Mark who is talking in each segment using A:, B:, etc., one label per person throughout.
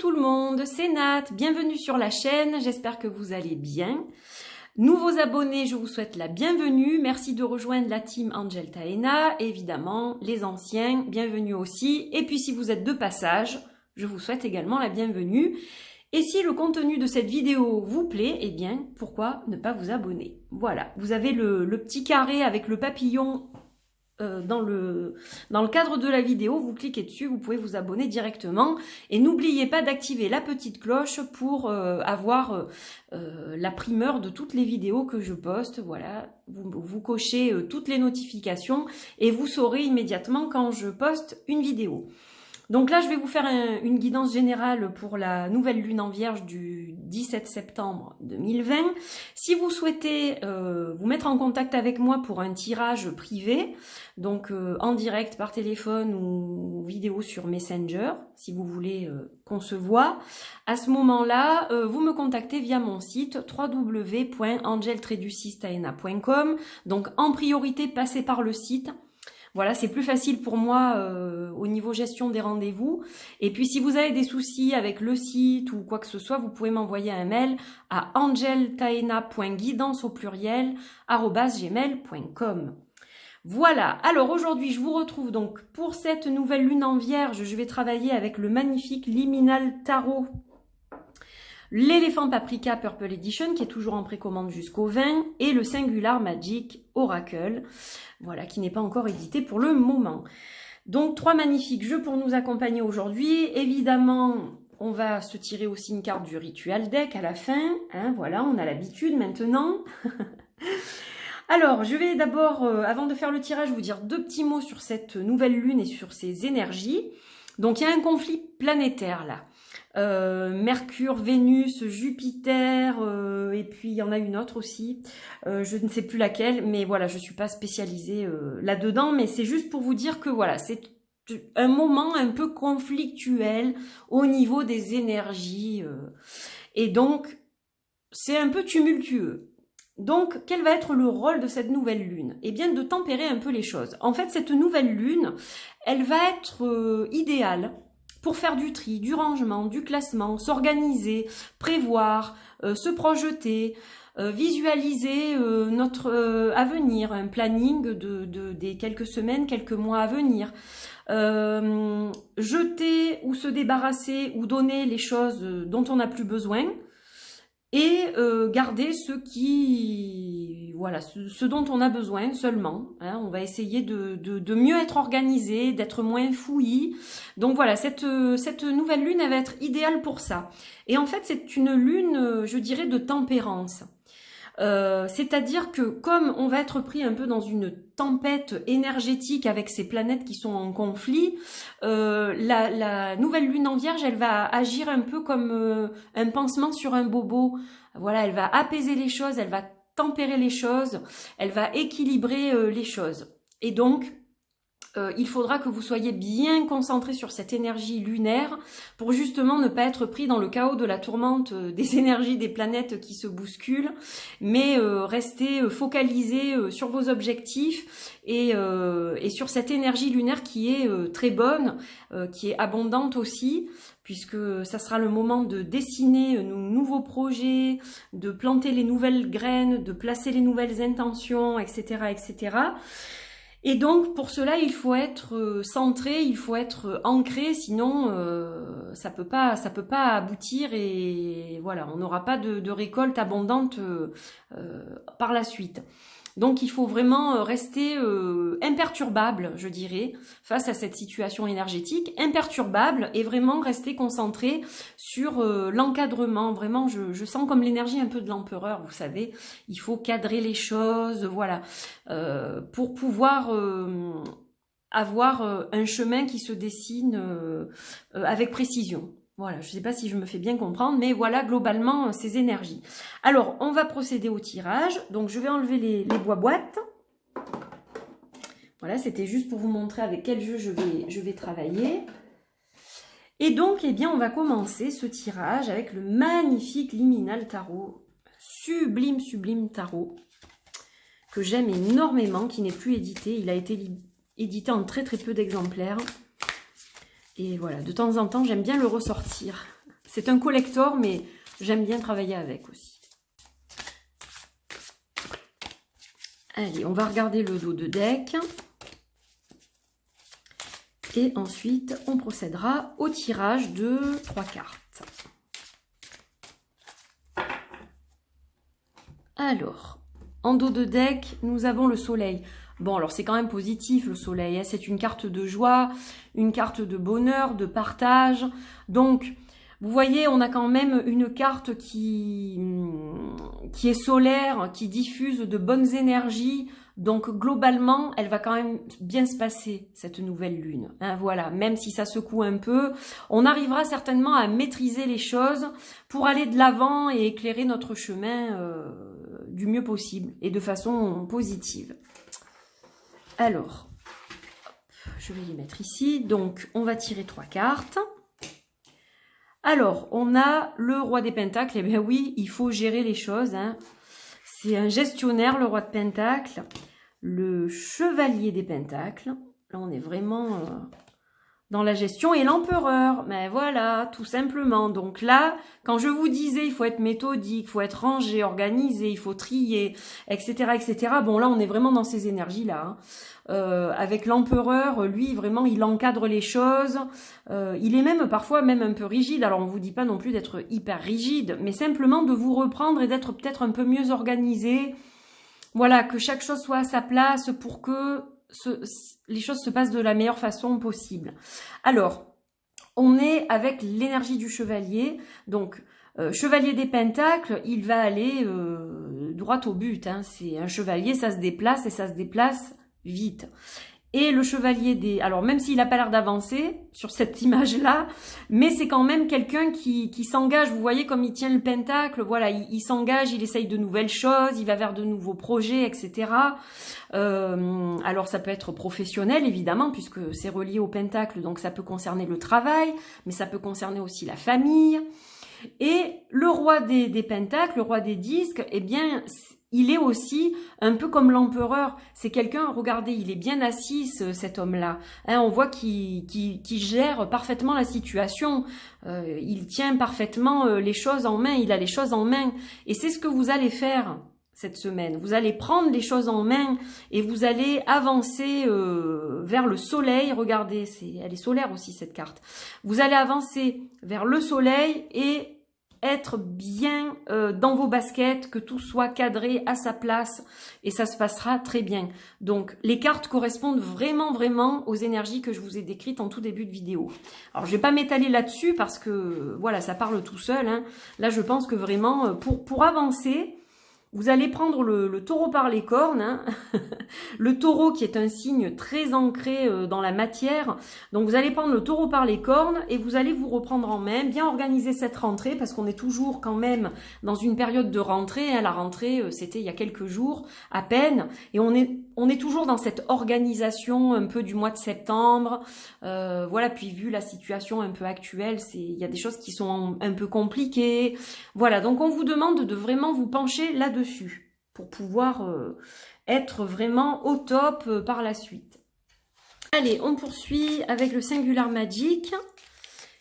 A: tout le monde, c'est Nat, bienvenue sur la chaîne, j'espère que vous allez bien. Nouveaux abonnés, je vous souhaite la bienvenue, merci de rejoindre la team Angel Taena, évidemment les anciens, bienvenue aussi. Et puis si vous êtes de passage, je vous souhaite également la bienvenue. Et si le contenu de cette vidéo vous plaît, eh bien pourquoi ne pas vous abonner? Voilà, vous avez le petit carré avec le papillon dans le cadre de la vidéo, vous cliquez dessus, vous pouvez vous abonner directement et n'oubliez pas d'activer la petite cloche pour avoir la primeur de toutes les vidéos que je poste. Voilà, vous cochez toutes les notifications et vous saurez immédiatement quand je poste une vidéo. Donc là, je vais vous faire une guidance générale pour la nouvelle lune en Vierge du 17 septembre 2020. Si vous souhaitez vous mettre en contact avec moi pour un tirage privé, donc en direct par téléphone ou vidéo sur Messenger, si vous voulez qu'on se voit, à ce moment-là, vous me contactez via mon site www.angel-taena.com. Donc en priorité, passez par le site. Voilà, c'est plus facile pour moi au niveau gestion des rendez-vous. Et puis, si vous avez des soucis avec le site ou quoi que ce soit, vous pouvez m'envoyer un mail à angeltaena.guidance au pluriel @gmail.com. Voilà, alors aujourd'hui, je vous retrouve donc pour cette nouvelle lune en Vierge. Je vais travailler avec le magnifique Liminal Tarot. L'éléphant paprika Purple Edition qui est toujours en précommande jusqu'au 20 et le Singular Magic Oracle, voilà, qui n'est pas encore édité pour le moment. Donc 3 magnifiques jeux pour nous accompagner aujourd'hui. Évidemment, on va se tirer aussi une carte du Ritual Deck à la fin, hein, voilà, on a l'habitude maintenant. Alors, je vais d'abord, avant de faire le tirage, vous dire 2 petits mots sur cette nouvelle lune et sur ses énergies. Donc il y a un conflit planétaire là. Mercure, Vénus, Jupiter, et puis il y en a une autre aussi, je ne sais plus laquelle, mais voilà, je suis pas spécialisée là-dedans, mais c'est juste pour vous dire que voilà, c'est un moment un peu conflictuel au niveau des énergies, et donc c'est un peu tumultueux. Donc, quel va être le rôle de cette nouvelle lune? Eh bien, de tempérer un peu les choses. En fait, cette nouvelle lune, elle va être idéale pour faire du tri, du rangement, du classement, s'organiser, prévoir, se projeter, visualiser notre avenir, un planning des quelques semaines, quelques mois à venir. Jeter ou se débarrasser ou donner les choses dont on n'a plus besoin et garder ce dont on a besoin seulement, hein. On va essayer de mieux être organisé, d'être moins fouillis. Donc voilà, cette nouvelle lune, elle va être idéale pour ça. Et en fait, c'est une lune, je dirais, de tempérance. C'est-à-dire que comme on va être pris un peu dans une tempête énergétique avec ces planètes qui sont en conflit, la nouvelle lune en Vierge, elle va agir un peu comme un pansement sur un bobo. Voilà, elle va apaiser les choses, elle va tempérer les choses, elle va équilibrer les choses. Et donc, il faudra que vous soyez bien concentrés sur cette énergie lunaire pour justement ne pas être pris dans le chaos de la tourmente des énergies des planètes qui se bousculent, mais rester focalisé sur vos objectifs et sur cette énergie lunaire qui est très bonne, qui est abondante aussi, puisque ça sera le moment de dessiner nos nouveaux projets, de planter les nouvelles graines, de placer les nouvelles intentions, etc., etc. Et donc, pour cela, il faut être centré, il faut être ancré, sinon ça peut pas aboutir et voilà, on n'aura pas de récolte abondante par la suite. Donc, il faut vraiment rester imperturbable, je dirais, face à cette situation énergétique, imperturbable et vraiment rester concentré sur l'encadrement. Vraiment, je sens comme l'énergie un peu de l'empereur, vous savez, il faut cadrer les choses, voilà, pour pouvoir avoir un chemin qui se dessine avec précision. Voilà, je ne sais pas si je me fais bien comprendre, mais voilà globalement ces énergies. Alors, on va procéder au tirage. Donc, je vais enlever les boîtes. Voilà, c'était juste pour vous montrer avec quel jeu je vais travailler. Et donc, eh bien, on va commencer ce tirage avec le magnifique Liminal Tarot. Sublime, sublime tarot. Que j'aime énormément, qui n'est plus édité. Il a été édité en très très peu d'exemplaires. Et voilà, de temps en temps, j'aime bien le ressortir. c'est un collector, mais j'aime bien travailler avec aussi. Allez, on va regarder le dos de deck. Et ensuite, on procédera au tirage de 3 cartes. Alors, en dos de deck, nous avons le soleil. Bon, alors c'est quand même positif le soleil, hein. C'est une carte de joie, une carte de bonheur, de partage. Donc, vous voyez, on a quand même une carte qui est solaire, qui diffuse de bonnes énergies. Donc, globalement, elle va quand même bien se passer, cette nouvelle lune. Hein, voilà, même si ça secoue un peu, on arrivera certainement à maîtriser les choses pour aller de l'avant et éclairer notre chemin du mieux possible et de façon positive. Alors, je vais les mettre ici. Donc, on va tirer 3 cartes. Alors, on a le roi des pentacles. Eh bien oui, il faut gérer les choses. Hein. C'est un gestionnaire, le roi de pentacles. Le chevalier des pentacles. Là, on est vraiment dans la gestion. Et l'empereur. Mais voilà, tout simplement. Donc là, quand je vous disais, il faut être méthodique, il faut être rangé, organisé, il faut trier, etc., etc. Bon, là, on est vraiment dans ces énergies-là. Hein. Avec l'empereur, lui, vraiment, il encadre les choses. Il est même parfois même un peu rigide. Alors, on vous dit pas non plus d'être hyper rigide, mais simplement de vous reprendre et d'être peut-être un peu mieux organisé. Voilà, que chaque chose soit à sa place pour que les choses se passent de la meilleure façon possible. Alors, on est avec l'énergie du chevalier. Donc, chevalier des pentacles, il va aller droit au but. Hein. C'est un chevalier, ça se déplace et ça se déplace vite. Et le chevalier des... Alors, même s'il n'a pas l'air d'avancer sur cette image-là, mais c'est quand même quelqu'un qui s'engage. Vous voyez comme il tient le pentacle. Voilà, il s'engage, il essaye de nouvelles choses, il va vers de nouveaux projets, etc. Alors, ça peut être professionnel, évidemment, puisque c'est relié au pentacle. Donc, ça peut concerner le travail, mais ça peut concerner aussi la famille. Et le roi des pentacles, le roi des disques, eh bien... il est aussi un peu comme l'empereur. C'est quelqu'un, regardez, il est bien assis, cet homme-là. Hein, on voit qu'il gère parfaitement la situation. Il tient parfaitement les choses en main. Il a les choses en main. Et c'est ce que vous allez faire cette semaine. Vous allez prendre les choses en main et vous allez avancer vers le soleil. Regardez, elle est solaire aussi, cette carte. Vous allez avancer vers le soleil et être bien dans vos baskets, que tout soit cadré à sa place et ça se passera très bien. Donc, les cartes correspondent vraiment, vraiment aux énergies que je vous ai décrites en tout début de vidéo. Alors, je vais pas m'étaler là-dessus parce que, voilà, ça parle tout seul. Hein. Là, je pense que vraiment, pour avancer, vous allez prendre le taureau par les cornes, hein. Le taureau qui est un signe très ancré dans la matière. Donc vous allez prendre le taureau par les cornes et vous allez vous reprendre en main, bien organiser cette rentrée parce qu'on est toujours quand même dans une période de rentrée. Hein. La rentrée, c'était il y a quelques jours à peine et on est toujours dans cette organisation un peu du mois de septembre. Voilà, puis vu la situation un peu actuelle, il y a des choses qui sont un peu compliquées. Voilà, donc on vous demande de vraiment vous pencher là-dessus pour pouvoir être vraiment au top par la suite. Allez, on poursuit avec le Singular Magic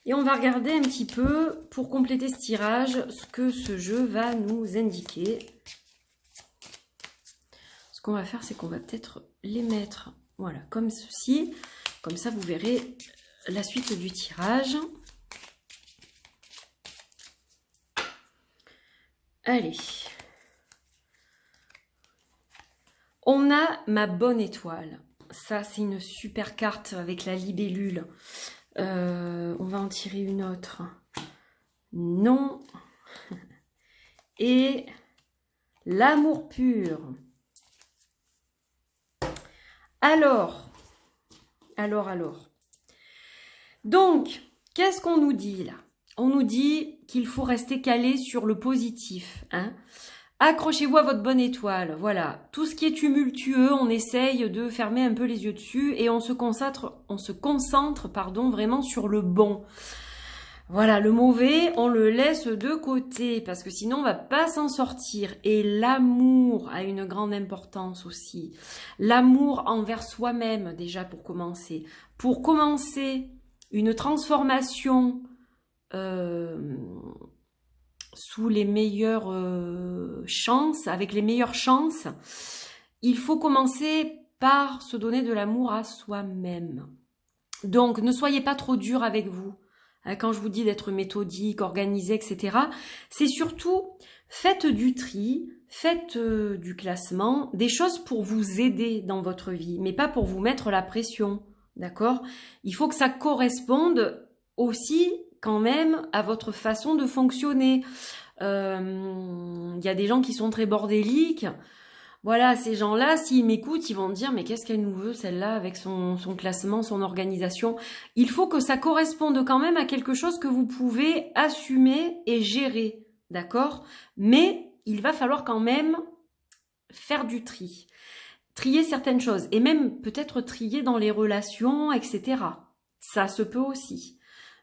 A: et on va regarder un petit peu pour compléter ce tirage ce que ce jeu va nous indiquer. Ce qu'on va faire, c'est qu'on va peut-être les mettre, voilà, comme ceci. Comme ça, vous verrez la suite du tirage. Allez. On a ma bonne étoile. Ça, c'est une super carte avec la libellule. On va en tirer une autre. Non. Et l'amour pur. Alors. Donc, qu'est-ce qu'on nous dit là? On nous dit qu'il faut rester calé sur le positif. Hein? Accrochez-vous à votre bonne étoile. Voilà. Tout ce qui est tumultueux, on essaye de fermer un peu les yeux dessus et on se concentre, vraiment sur le bon. Voilà, le mauvais, on le laisse de côté parce que sinon on va pas s'en sortir. Et l'amour a une grande importance aussi. L'amour envers soi-même déjà pour commencer. Pour commencer une transformation sous les meilleures chances, avec les meilleures chances, il faut commencer par se donner de l'amour à soi-même. Donc, ne soyez pas trop dur avec vous. Quand je vous dis d'être méthodique, organisé, etc., c'est surtout, faites du tri, faites du classement, des choses pour vous aider dans votre vie, mais pas pour vous mettre la pression, d'accord? Il faut que ça corresponde aussi, quand même, à votre façon de fonctionner. Y a des gens qui sont très bordéliques. Voilà, ces gens-là, s'ils m'écoutent, ils vont me dire « Mais qu'est-ce qu'elle nous veut, celle-là, avec son classement, son organisation ?» Il faut que ça corresponde quand même à quelque chose que vous pouvez assumer et gérer, d'accord? Mais il va falloir quand même faire du tri. Trier certaines choses, et même peut-être trier dans les relations, etc. Ça se peut aussi.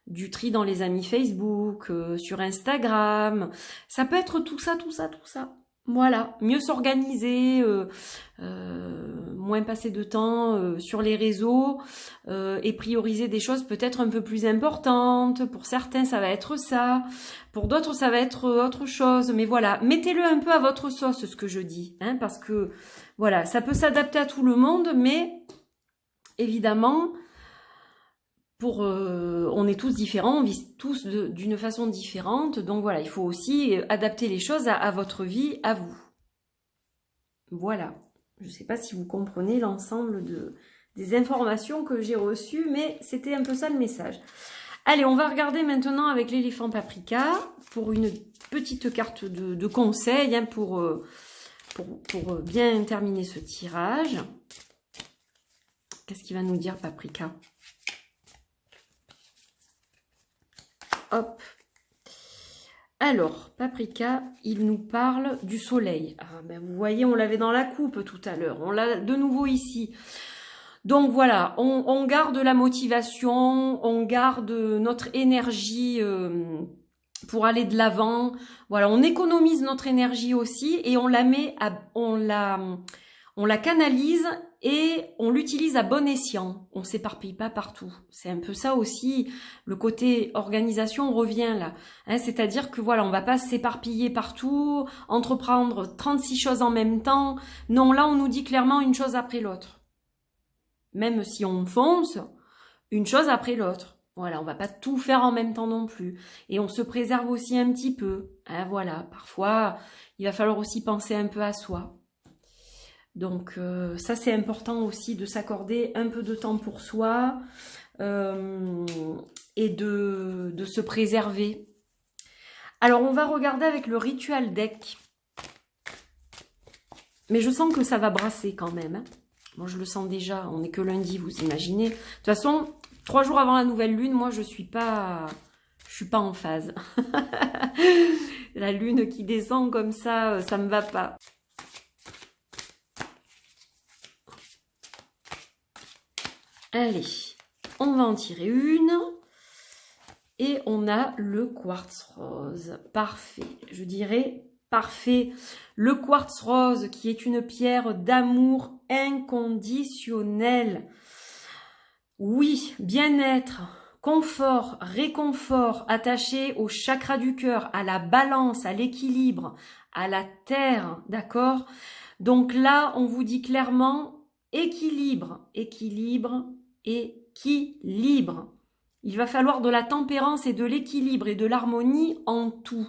A: Du tri dans les amis Facebook, sur Instagram. Ça peut être tout ça, tout ça, tout ça. Voilà, mieux s'organiser, moins passer de temps sur les réseaux et prioriser des choses peut-être un peu plus importantes. Pour certains, ça va être ça. Pour d'autres, ça va être autre chose. Mais voilà, mettez-le un peu à votre sauce, ce que je dis. Hein, parce que, voilà, ça peut s'adapter à tout le monde, mais évidemment... on est tous différents, on vit tous d'une façon différente, donc voilà, il faut aussi adapter les choses à votre vie, à vous. Voilà, je ne sais pas si vous comprenez l'ensemble des informations que j'ai reçues, mais c'était un peu ça le message. Allez, on va regarder maintenant avec l'éléphant paprika, pour une petite carte de conseil, hein, pour bien terminer ce tirage. Qu'est-ce qu'il va nous dire, paprika ? Hop. Alors, paprika, il nous parle du soleil. Ah, ben vous voyez, on l'avait dans la coupe tout à l'heure. On l'a de nouveau ici. Donc voilà, on garde la motivation, on garde notre énergie pour aller de l'avant. Voilà, on économise notre énergie aussi et on la canalise et on l'utilise à bon escient. On s'éparpille pas partout. C'est un peu ça aussi, le côté organisation revient là. Hein, c'est-à-dire que voilà, on va pas s'éparpiller partout, entreprendre 36 choses en même temps. Non, là on nous dit clairement une chose après l'autre. Même si on fonce, une chose après l'autre. Voilà, on va pas tout faire en même temps non plus. Et on se préserve aussi un petit peu. Hein, voilà, parfois, il va falloir aussi penser un peu à soi. Donc ça c'est important aussi de s'accorder un peu de temps pour soi et de se préserver. Alors on va regarder avec le ritual deck. Mais je sens que ça va brasser quand même. Hein. Moi je le sens déjà, on n'est que lundi, vous imaginez. De toute façon, 3 jours avant la nouvelle lune, moi je suis pas en phase. La lune qui descend comme ça me va pas. Allez, on va en tirer une. Et on a le quartz rose. Parfait. Je dirais parfait. Le quartz rose qui est une pierre d'amour inconditionnel. Oui, bien-être, confort, réconfort attaché au chakra du cœur, à la balance, à l'équilibre, à la terre, d'accord? Donc là, on vous dit clairement équilibre, équilibre, équilibre. Il va falloir de la tempérance et de l'équilibre et de l'harmonie en tout.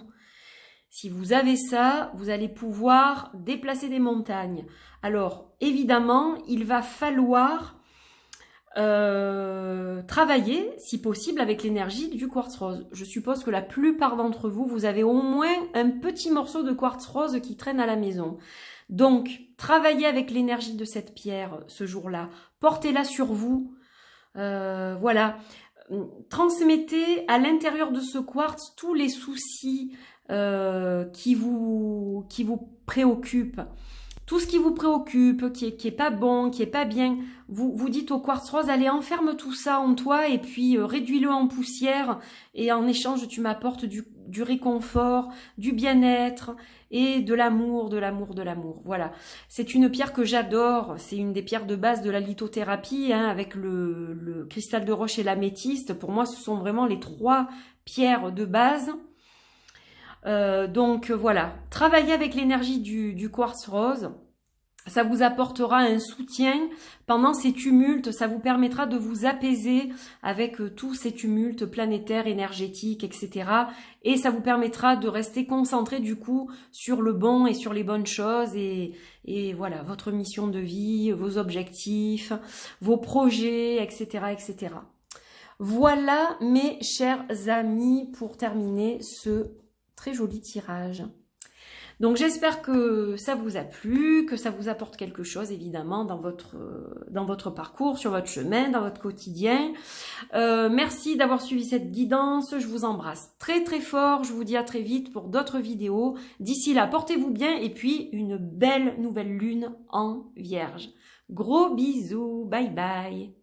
A: Si vous avez ça, vous allez pouvoir déplacer des montagnes. Alors, évidemment, il va falloir travailler, si possible, avec l'énergie du quartz rose. Je suppose que la plupart d'entre vous, vous avez au moins un petit morceau de quartz rose qui traîne à la maison. Donc, travaillez avec l'énergie de cette pierre ce jour-là. Portez-la sur vous. Voilà. Transmettez à l'intérieur de ce quartz tous les soucis qui vous préoccupent. Tout ce qui vous préoccupe, qui est pas bon, qui est pas bien, vous dites au quartz rose, allez, enferme tout ça en toi et puis réduis-le en poussière et en échange, tu m'apportes du réconfort, du bien-être et de l'amour, de l'amour, de l'amour. Voilà, c'est une pierre que j'adore, c'est une des pierres de base de la lithothérapie, hein, avec le cristal de roche et l'améthyste. Pour moi, ce sont vraiment les 3 pierres de base. Donc voilà, travaillez avec l'énergie du quartz rose. Ça vous apportera un soutien pendant ces tumultes, ça vous permettra de vous apaiser avec tous ces tumultes planétaires, énergétiques, etc. Et ça vous permettra de rester concentré du coup sur le bon et sur les bonnes choses et voilà, votre mission de vie, vos objectifs, vos projets, etc., etc. Voilà mes chers amis pour terminer ce très joli tirage. Donc j'espère que ça vous a plu, que ça vous apporte quelque chose évidemment dans votre parcours, sur votre chemin, dans votre quotidien. Merci d'avoir suivi cette guidance, je vous embrasse très très fort, je vous dis à très vite pour d'autres vidéos. D'ici là, portez-vous bien et puis une belle nouvelle lune en Vierge. Gros bisous, bye bye.